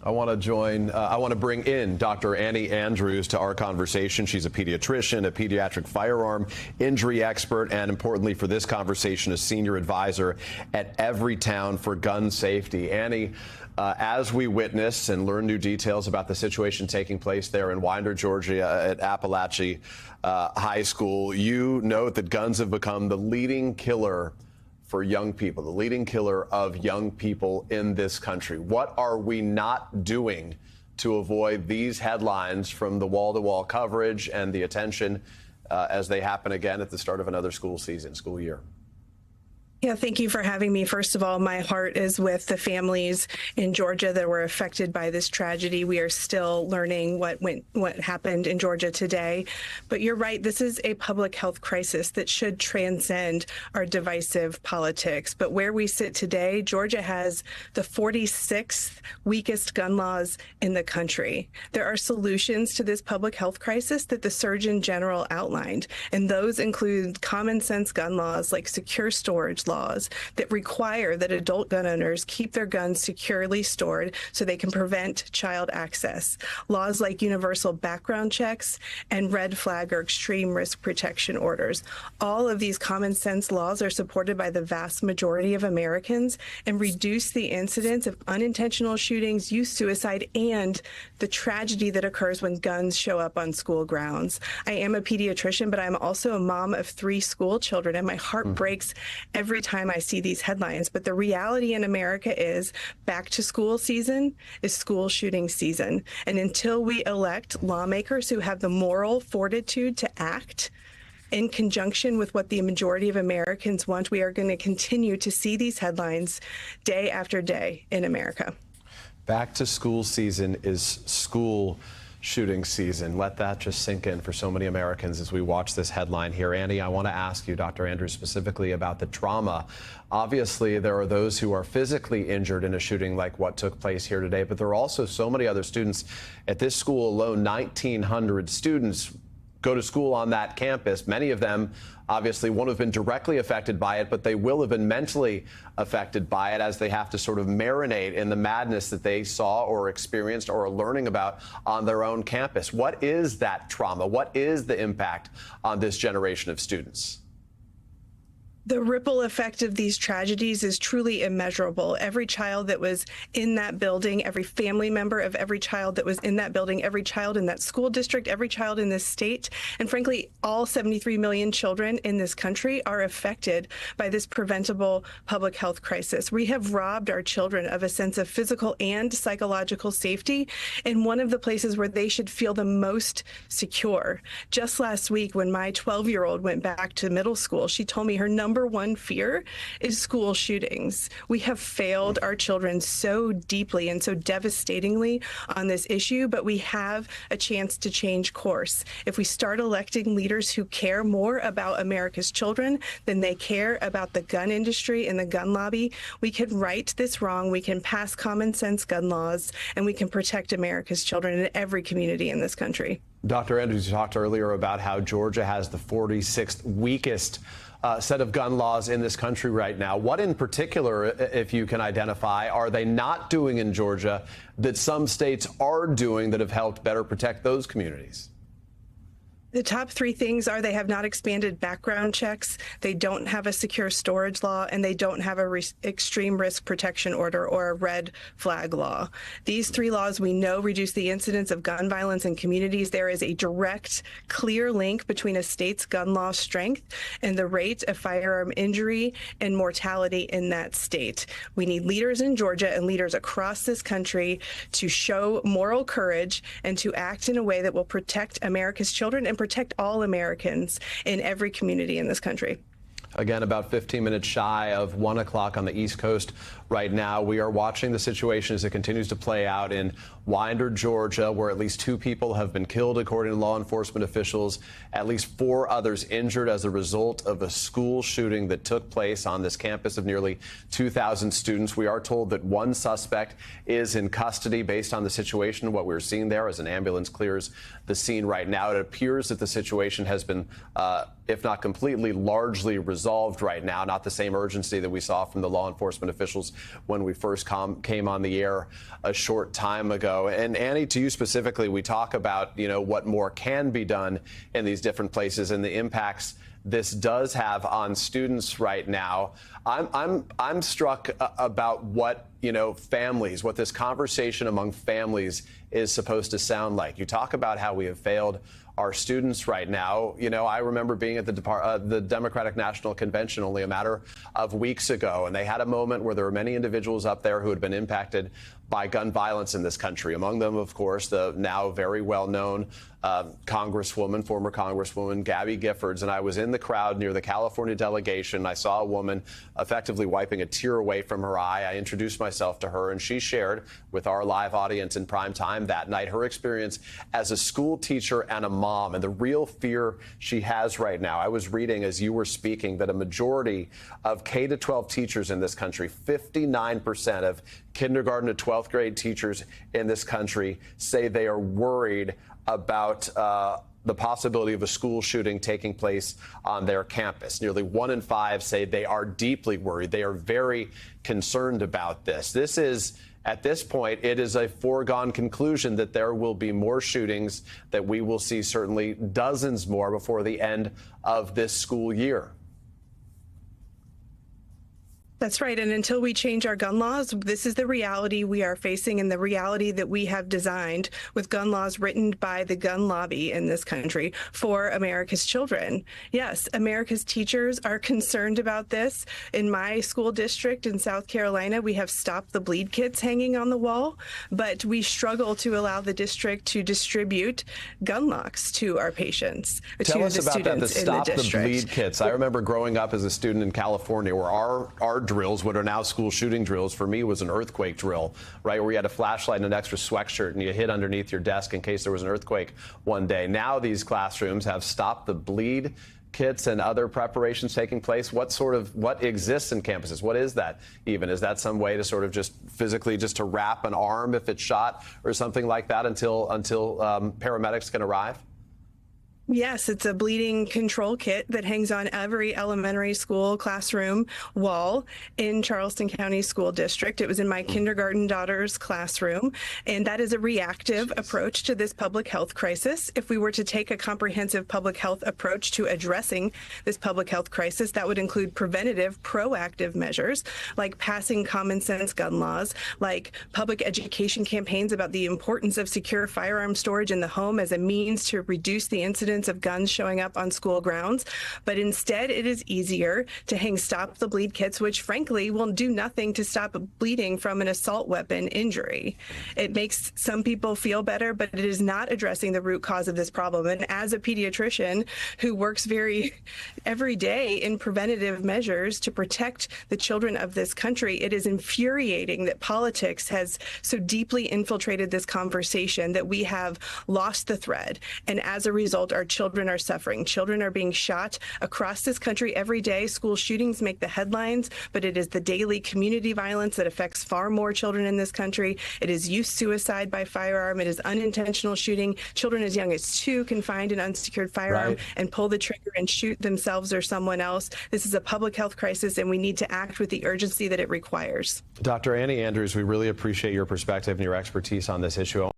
I want to bring in Dr. Annie Andrews to our conversation. She's a pediatrician, a pediatric firearm injury expert, and importantly for this conversation, a senior advisor at Everytown for Gun Safety. Annie, as we witness and learn new details about the situation taking place there in Winder, Georgia at Appalachia High School, you note that guns have become the leading killer for young people, the leading killer of young people in this country. What are we not doing to avoid these headlines from the wall-to-wall coverage and the attention as they happen again at the start of another school year? Yeah, thank you for having me. First of all, my heart is with the families in Georgia that were affected by this tragedy. We are still learning what happened in Georgia today. But you're right, this is a public health crisis that should transcend our divisive politics. But where we sit today, Georgia has the 46th weakest gun laws in the country. There are solutions to this public health crisis that the Surgeon General outlined, and those include common sense gun laws like secure storage laws that require that adult gun owners keep their guns securely stored so they can prevent child access. Laws like universal background checks and red flag or extreme risk protection orders. All of these common sense laws are supported by the vast majority of Americans and reduce the incidence of unintentional shootings, youth suicide, and the tragedy that occurs when guns show up on school grounds. I am a pediatrician, but I'm also a mom of 3 school children, and my heart breaks every time I see these headlines. But the reality in America is back to school season is school shooting season. And until we elect lawmakers who have the moral fortitude to act in conjunction with what the majority of Americans want, we are going to continue to see these headlines day after day in America. Back to school season is school shooting season. Let that just sink in for so many Americans as we watch this headline here. Annie, I want to ask you, Dr. Andrews, specifically about the trauma. Obviously, there are those who are physically injured in a shooting like what took place here today, but there are also so many other students. At this school alone, 1,900 students go to school on that campus. Many of them obviously won't have been directly affected by it, but they will have been mentally affected by it as they have to sort of marinate in the madness that they saw or experienced or are learning about on their own campus. What is that trauma? What is the impact on this generation of students? The ripple effect of these tragedies is truly immeasurable. Every child that was in that building, every family member of every child that was in that building, every child in that school district, every child in this state, and frankly, all 73 million children in this country are affected by this preventable public health crisis. We have robbed our children of a sense of physical and psychological safety in one of the places where they should feel the most secure. Just last week, when my 12-year-old went back to middle school, she told me her number one fear is school shootings. We have failed our children so deeply and so devastatingly on this issue, but we have a chance to change course. If we start electing leaders who care more about America's children than they care about the gun industry and the gun lobby, we can right this wrong, we can pass common sense gun laws, and we can protect America's children in every community in this country. Dr. Andrews, you talked earlier about how Georgia has the 46th weakest set of gun laws in this country right now. What in particular, if you can identify, are they not doing in Georgia that some states are doing that have helped better protect those communities? The top 3 things are they have not expanded background checks, they don't have a secure storage law, and they don't have a extreme risk protection order or a red flag law. These 3 laws we know reduce the incidence of gun violence in communities. There is a direct, clear link between a state's gun law strength and the rate of firearm injury and mortality in that state. We need leaders in Georgia and leaders across this country to show moral courage and to act in a way that will protect America's children and protect all Americans in every community in this country. Again, about 15 minutes shy of 1 o'clock on the East Coast right now. We are watching the situation as it continues to play out in Winder, Georgia, where at least 2 people have been killed, according to law enforcement officials. At least 4 others injured as a result of a school shooting that took place on this campus of nearly 2,000 students. We are told that 1 suspect is in custody based on the situation. What we're seeing there as an ambulance clears the scene right now. It appears that the situation has been if not completely, largely resolved right now. Not the same urgency that we saw from the law enforcement officials when we first came on the air a short time ago. And Annie, to you specifically, we talk about, what more can be done in these different places and the impacts this does have on students right now. I'm struck about what families, what this conversation among families is supposed to sound like. You talk about how we have failed our students right now. I remember being at the Democratic National Convention only a matter of weeks ago, and they had a moment where there were many individuals up there who had been impacted by gun violence in this country. Among them, of course, the now very well-known former Congresswoman Gabby Giffords. And I was in the crowd near the California delegation. I saw a woman effectively wiping a tear away from her eye. I introduced myself to her, and she shared with our live audience in prime time that night her experience as a school teacher and a mom and the real fear she has right now. I was reading as you were speaking that a majority of K-12 teachers in this country, 59% of kindergarten to 12th grade teachers in this country, say they are worried about the possibility of a school shooting taking place on their campus. Nearly 1 in 5 say they are deeply worried. They are very concerned about this. This is, at this point, it is a foregone conclusion that there will be more shootings, that we will see certainly dozens more before the end of this school year. That's right. And until we change our gun laws, this is the reality we are facing and the reality that we have designed with gun laws written by the gun lobby in this country for America's children. Yes, America's teachers are concerned about this. In my school district in South Carolina, we have Stop the Bleed kits hanging on the wall, but we struggle to allow the district to distribute gun locks to our patients. Tell us about that, the Stop the Bleed kits. I remember growing up as a student in California where our drills, what are now school shooting drills, for me was an earthquake drill, right, where you had a flashlight and an extra sweatshirt and you hid underneath your desk in case there was an earthquake one day. Now these classrooms have Stop the Bleed kits and other preparations taking place. What exists in campuses? What is that even? Is that some way to sort of just physically just to wrap an arm if it's shot or something like that until paramedics can arrive? Yes, it's a bleeding control kit that hangs on every elementary school classroom wall in Charleston County School District. It was in my kindergarten daughter's classroom, and that is a reactive approach to this public health crisis. If we were to take a comprehensive public health approach to addressing this public health crisis, that would include preventative, proactive measures like passing common sense gun laws, like public education campaigns about the importance of secure firearm storage in the home as a means to reduce the incidence of guns showing up on school grounds. But instead, it is easier to hang Stop the Bleed kits, which frankly will do nothing to stop bleeding from an assault weapon injury. It makes some people feel better, but it is not addressing the root cause of this problem. And as a pediatrician who works every day in preventative measures to protect the children of this country, it is infuriating that politics has so deeply infiltrated this conversation that we have lost the thread. And as a result, our children are suffering. Children are being shot across this country every day. School shootings make the headlines, but it is the daily community violence that affects far more children in this country. It is youth suicide by firearm. It is unintentional shooting. Children as young as 2 can find an unsecured firearm and pull the trigger and shoot themselves or someone else. This is a public health crisis, and we need to act with the urgency that it requires. Dr. Annie Andrews, we really appreciate your perspective and your expertise on this issue.